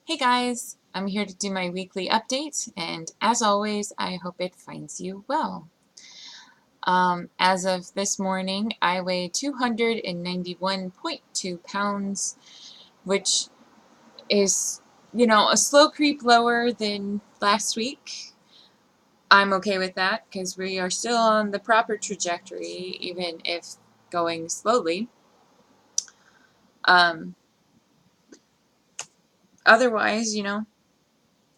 Hey guys, I'm here to do my weekly update, and as always, I hope it finds you well. As of this morning, I weigh 291.2 pounds, which is, a slow creep lower than last week. I'm okay with that because we are still on the proper trajectory, even if going slowly. Um, Otherwise,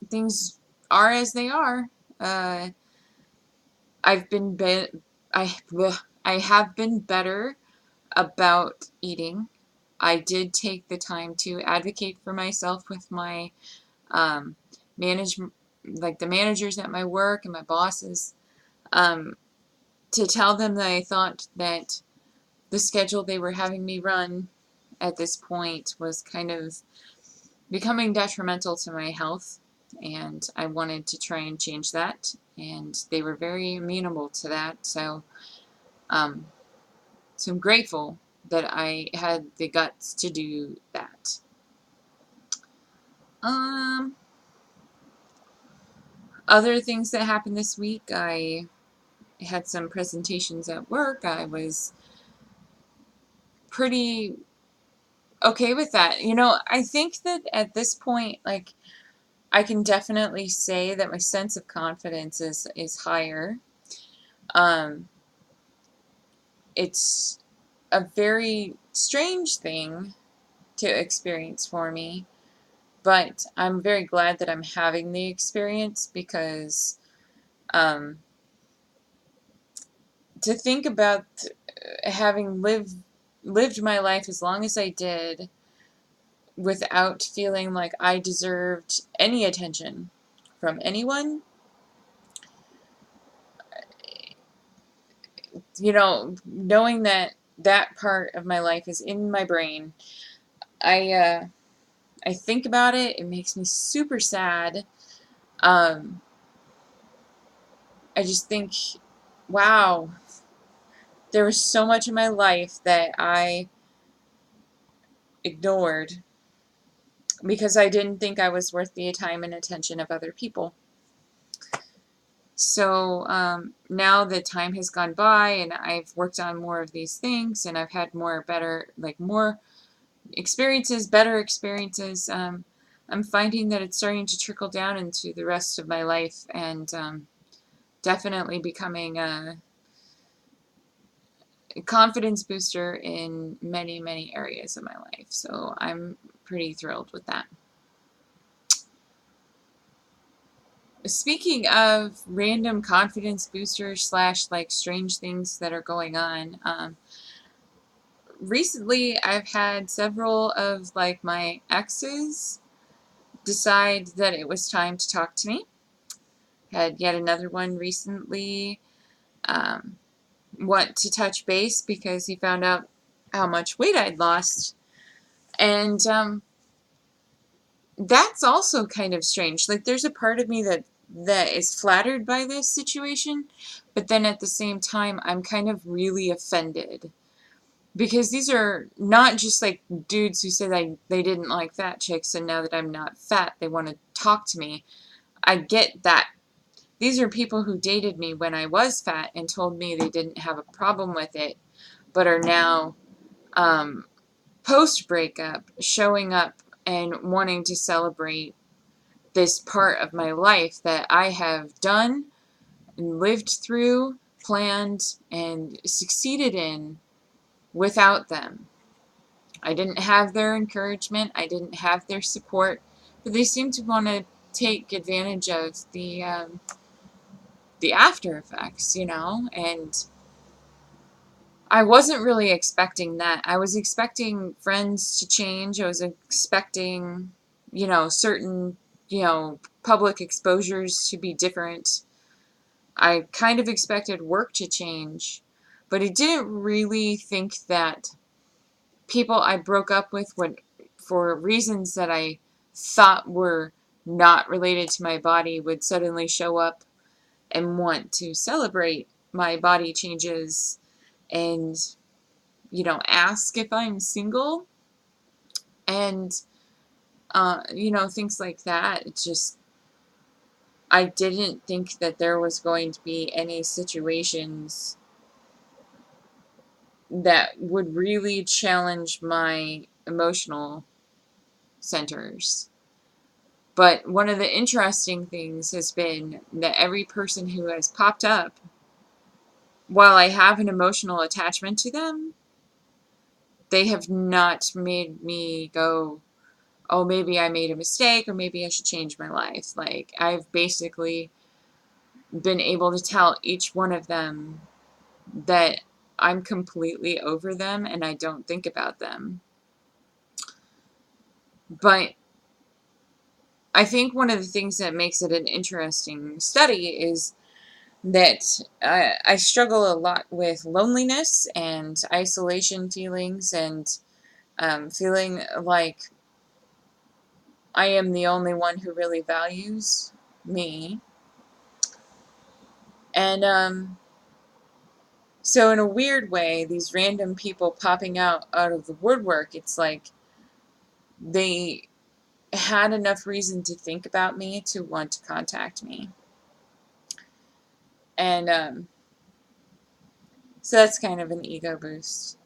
things are as they are. Uh, I've been I I have been better about eating. I did take the time to advocate for myself with my um, manage like the managers at my work and my bosses, um, to tell them that I thought that the schedule they were having me run at this point was kind of becoming detrimental to my health, and I wanted to try and change that, and they were very amenable to that. Um, so I'm grateful that I had the guts to do that. Um, Other things that happened this week, I had some presentations at work. I was pretty okay with that. I think that at this point, like, I can definitely say that my sense of confidence is higher. Um, it's a very strange thing to experience for me, but I'm very glad that I'm having the experience because um, to think about having lived my life as long as I did without feeling like I deserved any attention from anyone, knowing that that part of my life is in my brain, I uh, I think about it. It makes me super sad. Um, I just think, wow, there was so much in my life that I ignored because I didn't think I was worth the time and attention of other people. So now that time has gone by and I've worked on more of these things and I've had more experiences, better experiences, I'm finding that it's starting to trickle down into the rest of my life, and definitely becoming a confidence booster in many, many areas of my life. So I'm pretty thrilled with that. Speaking of random confidence boosters slash like strange things that are going on, recently I've had several of like my exes decide that it was time to talk to me. Had yet another one recently um, want to touch base because he found out how much weight I'd lost, and that's also kind of strange. Like, there's a part of me that is flattered by this situation, but then at the same time, I'm kind of really offended because these are not just like dudes who say they didn't like fat chicks, and now that I'm not fat, they want to talk to me. I get that. These are people who dated me when I was fat and told me they didn't have a problem with it, but are now um, post breakup showing up and wanting to celebrate this part of my life that I have done and lived through, planned, and succeeded in without them. I didn't have their encouragement, I didn't have their support, but they seem to want to take advantage of the after effects, and I wasn't really expecting that. I was expecting friends to change. I was expecting, certain, public exposures to be different. I kind of expected work to change, but I didn't really think that people I broke up with would, for reasons that I thought were not related to my body, would suddenly show up and want to celebrate my body changes and, ask if I'm single. And You know, things like that. It's just, I didn't think that there was going to be any situations that would really challenge my emotional centers. But one of the interesting things has been that every person who has popped up, while I have an emotional attachment to them, they have not made me go, oh, maybe I made a mistake or maybe I should change my life. Like, I've basically been able to tell each one of them that I'm completely over them and I don't think about them. But I think one of the things that makes it an interesting study is that I struggle a lot with loneliness and isolation feelings, and feeling like I am the only one who really values me. And so in a weird way, these random people popping out of the woodwork, it's like they had enough reason to think about me to want to contact me. And so that's kind of an ego boost,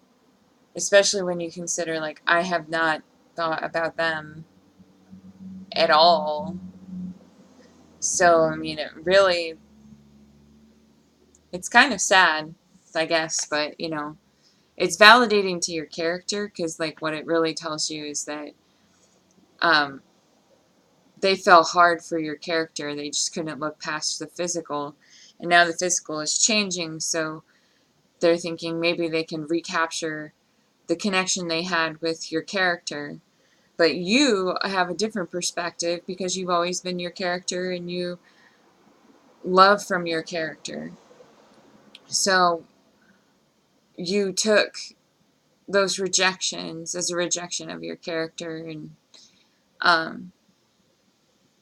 especially when you consider, like, I have not thought about them at all. So, I mean, it really, it's kind of sad, I guess, but, you know, it's validating to your character, because, like, what it really tells you is that um, they fell hard for your character. They just couldn't look past the physical. And now the physical is changing, so they're thinking maybe they can recapture the connection they had with your character. But you have a different perspective because you've always been your character and you love from your character. So you took those rejections as a rejection of your character. And um,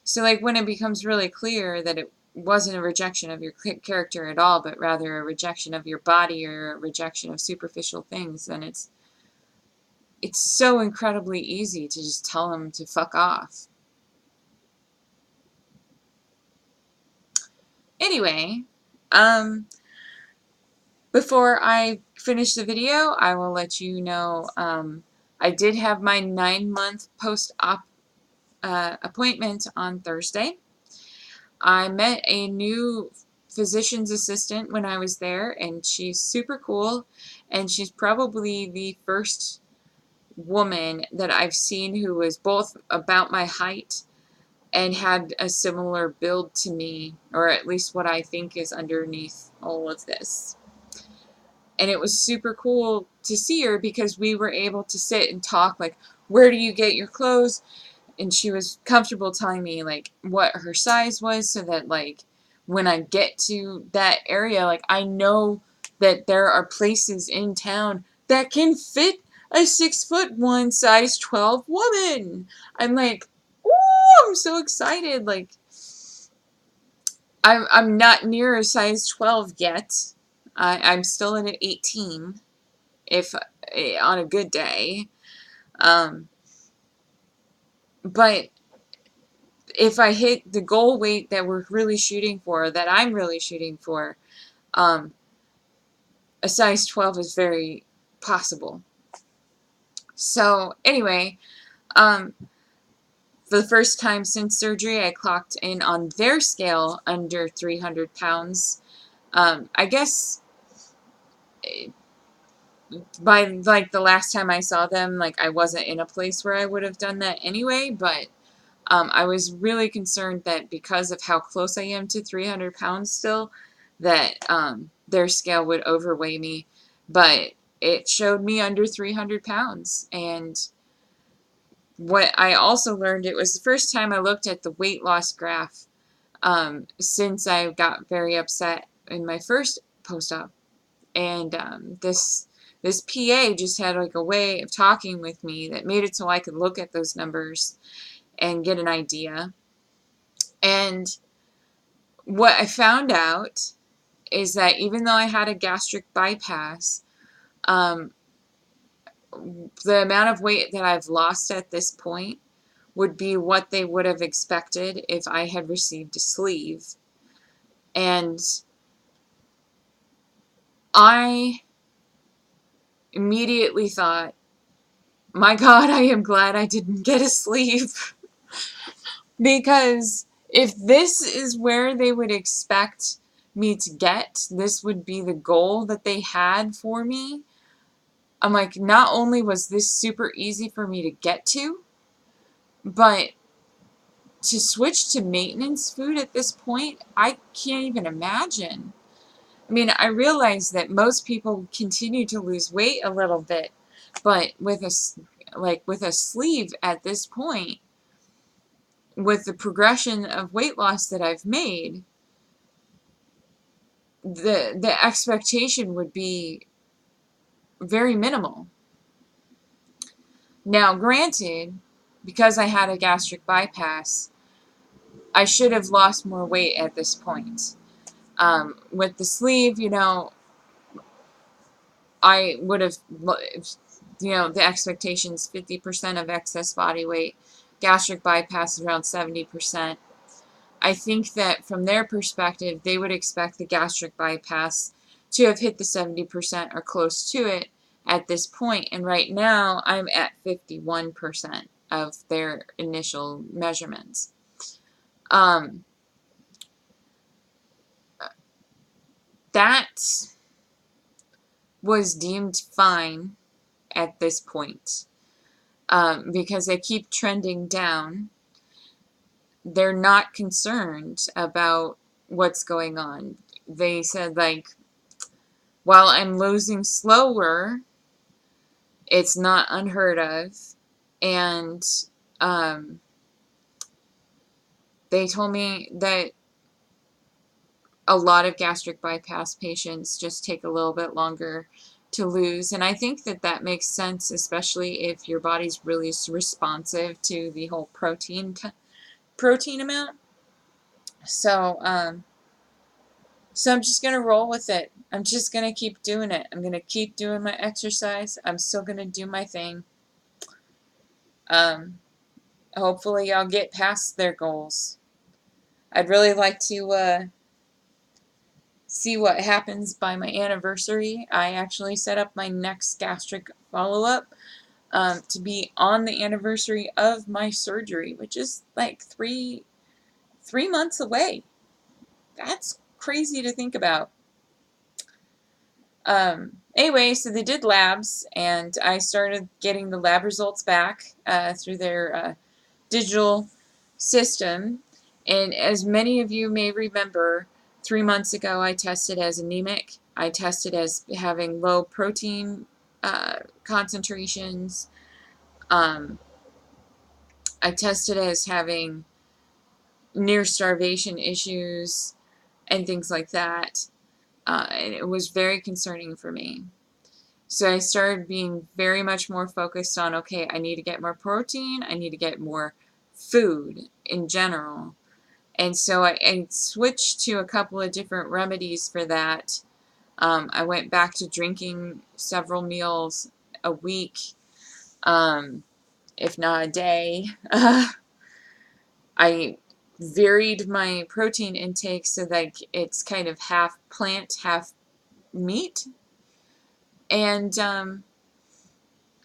so, like, when it becomes really clear that it wasn't a rejection of your character at all, but rather a rejection of your body or a rejection of superficial things, then it's so incredibly easy to just tell them to fuck off. Anyway, before I finish the video, I will let you know I did have my 9-month post-op appointment on Thursday. I met a new physician's assistant when I was there, and she's super cool, and she's probably the first woman that I've seen who was both about my height and had a similar build to me, or at least what I think is underneath all of this. And it was super cool to see her because we were able to sit and talk, like, where do you get your clothes? And she was comfortable telling me, like, what her size was, so that, like, when I get to that area, like, I know that there are places in town that can fit a 6'1", size 12 woman. I'm like, ooh, I'm so excited. Like, I'm not near a size 12 yet. I'm still at an 18, if on a good day. But if I hit the goal weight that we're really shooting for, that I'm really shooting for, a size 12 is very possible. So anyway, for the first time since surgery, I clocked in on their scale under 300 pounds. I guess by, like, the last time I saw them, like, I wasn't in a place where I would have done that anyway, but I was really concerned that because of how close I am to 300 pounds still, that their scale would overweigh me. But it showed me under 300 pounds. And what I also learned, it was the first time I looked at the weight loss graph since I got very upset in my first post-op. And this PA just had, like, a way of talking with me that made it so I could look at those numbers and get an idea. And what I found out is that even though I had a gastric bypass, the amount of weight that I've lost at this point would be what they would have expected if I had received a sleeve. And I immediately thought, my God, I am glad I didn't get a sleeve. Because if this is where they would expect me to get, this would be the goal that they had for me. I'm like, not only was this super easy for me to get to, but to switch to maintenance food at this point, I can't even imagine. I mean, I realize that most people continue to lose weight a little bit, but with a sleeve at this point, with the progression of weight loss that I've made, the expectation would be very minimal. Now, granted, because I had a gastric bypass, I should have lost more weight at this point. With the sleeve, I would have, the expectations 50% of excess body weight, gastric bypass around 70%. I think that from their perspective, they would expect the gastric bypass to have hit the 70% or close to it at this point. And right now, I'm at 51% of their initial measurements. That was deemed fine at this point, because I keep trending down. They're not concerned about what's going on. They said, like, while I'm losing slower, it's not unheard of. And they told me that a lot of gastric bypass patients just take a little bit longer to lose. And I think that that makes sense, especially if your body's really responsive to the whole protein amount. So, so I'm just going to roll with it. I'm just going to keep doing it. I'm going to keep doing my exercise. I'm still going to do my thing. Hopefully I'll get past their goals. I'd really like to see what happens by my anniversary. I actually set up my next gastric follow-up to be on the anniversary of my surgery, which is like three months away. That's crazy to think about. Anyway, so they did labs, and I started getting the lab results back through their digital system. And as many of you may remember, 3 months ago I tested as anemic. I tested as having low protein concentrations. I tested as having near starvation issues and things like that. And it was very concerning for me. So I started being very much more focused on, okay, I need to get more protein. I need to get more food in general. And so I switched to a couple of different remedies for that. I went back to drinking several meals a week, if not a day. I varied my protein intake so that it's kind of half plant, half meat. And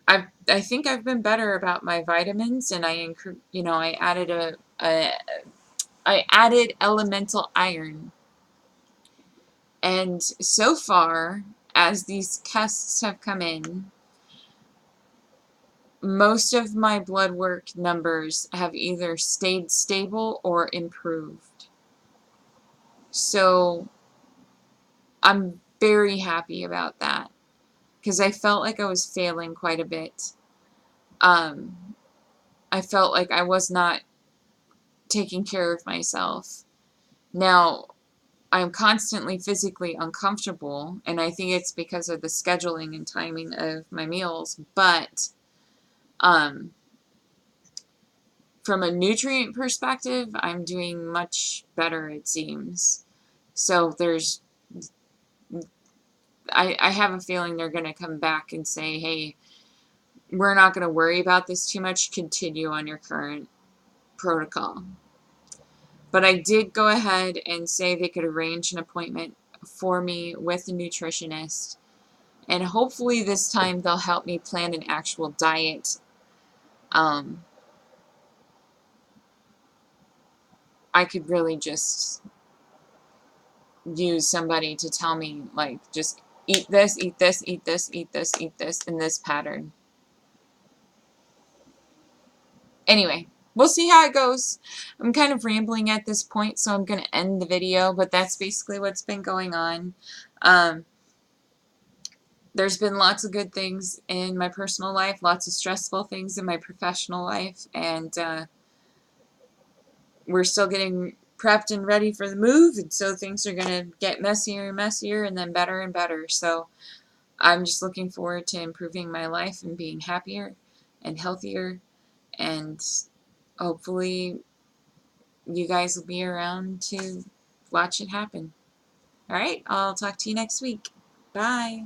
I think I've been better about my vitamins, and I I added elemental iron. And so far, as these tests have come in, most of my blood work numbers have either stayed stable or improved. So I'm very happy about that, because I felt like I was failing quite a bit. I felt like I was not taking care of myself. Now, I'm constantly physically uncomfortable, and I think it's because of the scheduling and timing of my meals, but from a nutrient perspective, I'm doing much better, it seems. So I have a feeling they're going to come back and say, hey, we're not going to worry about this too much. Continue on your current protocol. But I did go ahead and say they could arrange an appointment for me with a nutritionist. And hopefully this time they'll help me plan an actual diet. I could really just use somebody to tell me, like, just eat this, eat this, eat this, eat this, eat this, in this pattern. Anyway, we'll see how it goes. I'm kind of rambling at this point, so I'm going to end the video, but that's basically what's been going on. There's been lots of good things in my personal life, lots of stressful things in my professional life, and we're still getting prepped and ready for the move, and so things are going to get messier and messier and then better and better. So I'm just looking forward to improving my life and being happier and healthier, and hopefully you guys will be around to watch it happen. All right, I'll talk to you next week. Bye.